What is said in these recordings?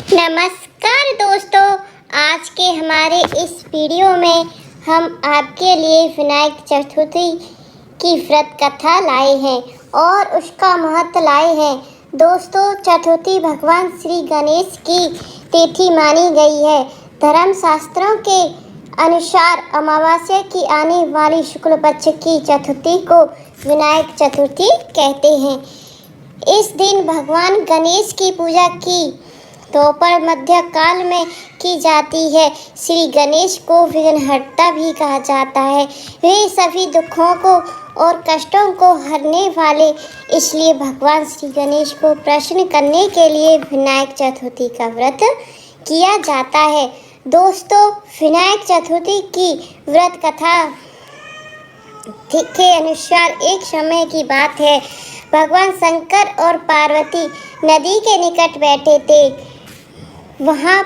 नमस्कार दोस्तों, आज के हमारे इस वीडियो में हम आपके लिए विनायक चतुर्थी की व्रत कथा लाए हैं और उसका महत्व लाए हैं। दोस्तों, चतुर्थी भगवान श्री गणेश की तिथि मानी गई है। धर्म शास्त्रों के अनुसार अमावस्या की आने वाली शुक्ल पक्ष की चतुर्थी को विनायक चतुर्थी कहते हैं। इस दिन भगवान गणेश की पूजा की दोपहर मध्य काल में की जाती है। श्री गणेश को विघ्नहर्ता भी कहा जाता है। वे सभी दुखों को और कष्टों को हरने वाले, इसलिए भगवान श्री गणेश को प्रसन्न करने के लिए विनायक चतुर्थी का व्रत किया जाता है। दोस्तों, विनायक चतुर्थी की व्रत कथा के अनुसार एक समय की बात है। भगवान शंकर और पार्वती नदी के निकट बैठे थे। वहाँ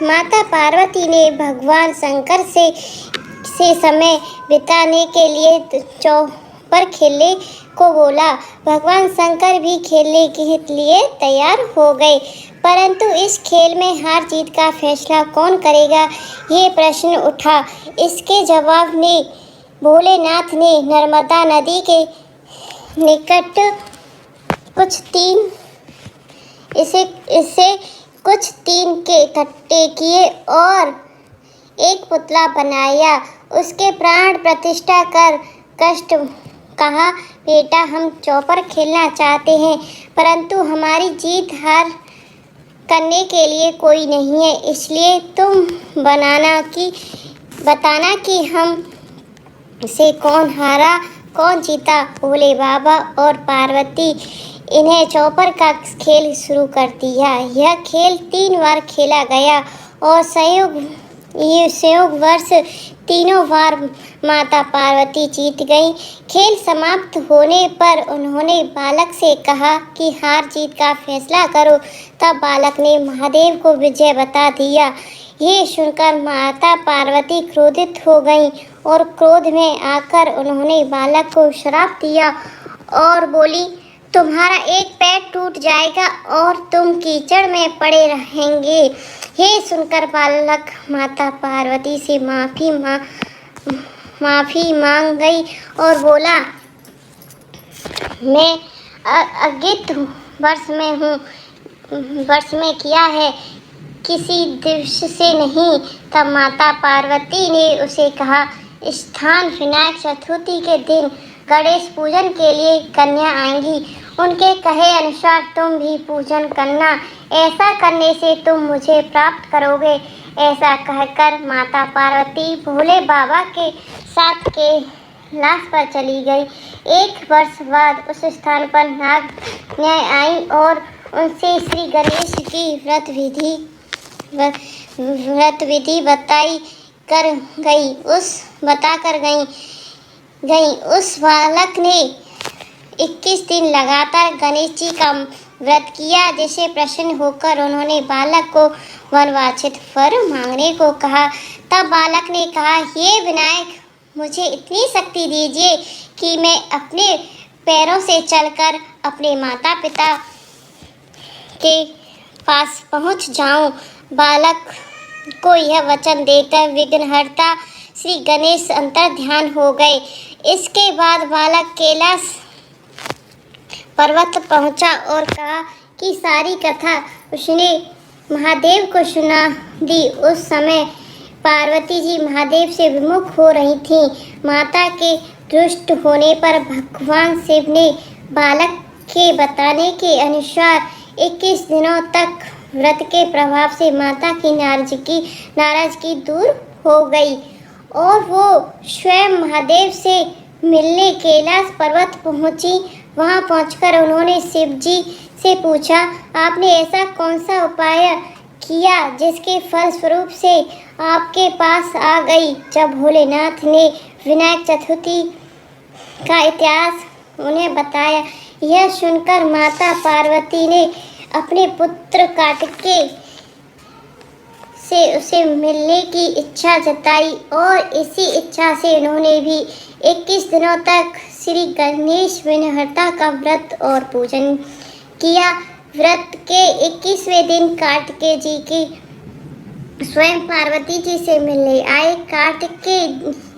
माता पार्वती ने भगवान शंकर से समय बिताने के लिए चौपर खेलने को बोला। भगवान शंकर भी खेलने के लिए तैयार हो गए, परंतु इस खेल में हार जीत का फैसला कौन करेगा, ये प्रश्न उठा। इसके जवाब में भोलेनाथ ने नर्मदा नदी के निकट कुछ तीन के इकट्ठे किए और एक पुतला बनाया। उसके प्राण प्रतिष्ठा कर कष्ट कहा, बेटा, हम चौपर खेलना चाहते हैं, परंतु हमारी जीत हार करने के लिए कोई नहीं है, इसलिए तुम बताना कि हम से कौन हारा कौन जीता। भोले बाबा और पार्वती इन्हें चौपर का खेल शुरू कर दिया। यह खेल 3 बार खेला गया और संयोग वर्ष तीनों बार माता पार्वती जीत गई। खेल समाप्त होने पर उन्होंने बालक से कहा कि हार जीत का फैसला करो। तब बालक ने महादेव को विजय बता दिया। ये सुनकर माता पार्वती क्रोधित हो गईं और क्रोध में आकर उन्होंने बालक को श्राप दिया और बोली, तुम्हारा एक पैर टूट जाएगा और तुम कीचड़ में पड़े रहेंगे। ये सुनकर बालक माता पार्वती से माफी मांग गई और बोला, मैं अज्ञात वर्ष में किया है, किसी दिवस से नहीं। तब माता पार्वती ने उसे कहा, स्थान विनायक चतुर्थी के दिन गणेश पूजन के लिए कन्या आएंगी, उनके कहे अनुसार तुम भी पूजन करना, ऐसा करने से तुम मुझे प्राप्त करोगे। ऐसा कहकर माता पार्वती भोले बाबा के साथ कैलाश पर चली गई। 1 वर्ष बाद उस स्थान पर नाग न्याय आई और उनसे श्री गणेश की व्रत विधि बताकर गई। उस बालक ने 21 दिन लगातार गणेश जी का व्रत किया, जिसे प्रसन्न होकर उन्होंने बालक को मनवांछित वर मांगने को कहा। तब बालक ने कहा, हे विनायक, मुझे इतनी शक्ति दीजिए कि मैं अपने पैरों से चलकर अपने माता पिता के पास पहुंच जाऊं। बालक को यह वचन देकर विघ्नहर्ता श्री गणेश अंतर ध्यान हो गए। इसके बाद बालक कैलाश पर्वत पहुंचा और कहा कि सारी कथा उसने महादेव को सुना दी। उस समय पार्वती जी महादेव से विमुख हो रही थीं। माता के दुष्ट होने पर भगवान शिव ने बालक के बताने के अनुसार 21 दिनों तक व्रत के प्रभाव से माता की नाराजगी दूर हो गई और वो स्वयं महादेव से मिलने कैलाश पर्वत पहुंची। वहां पहुंचकर उन्होंने शिव जी से पूछा, आपने ऐसा कौन सा उपाय किया जिसके फलस्वरूप से आपके पास आ गई। जब भोलेनाथ ने विनायक चतुर्थी का इतिहास उन्हें बताया, यह सुनकर माता पार्वती ने अपने पुत्र कार्तिकेय से उसे मिलने की इच्छा जताई और इसी इच्छा से उन्होंने भी 21 दिनों तक श्री गणेश विघ्नहर्ता का व्रत और पूजन किया। व्रत के 21वें दिन कार्तिकेय जी की स्वयं पार्वती जी से मिलने आए। कार्तिकेय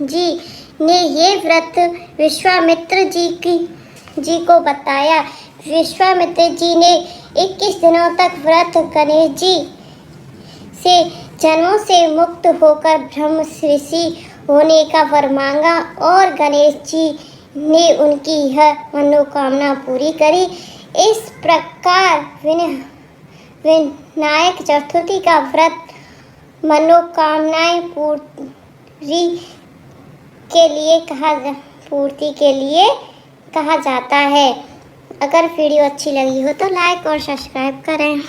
जी ने ये व्रत विश्वामित्र जी को बताया। विश्वामित्र जी ने 21 दिनों तक व्रत गणेश जी से जन्मों से मुक्त होकर ब्रह्म ऋषि होने का वर मांगा और गणेश जी ने उनकी यह मनोकामना पूरी करी। इस प्रकार विनायक चतुर्थी का व्रत मनोकामनाएं पूर्ति के लिए कहा जाता है। अगर वीडियो अच्छी लगी हो तो लाइक और सब्सक्राइब करें।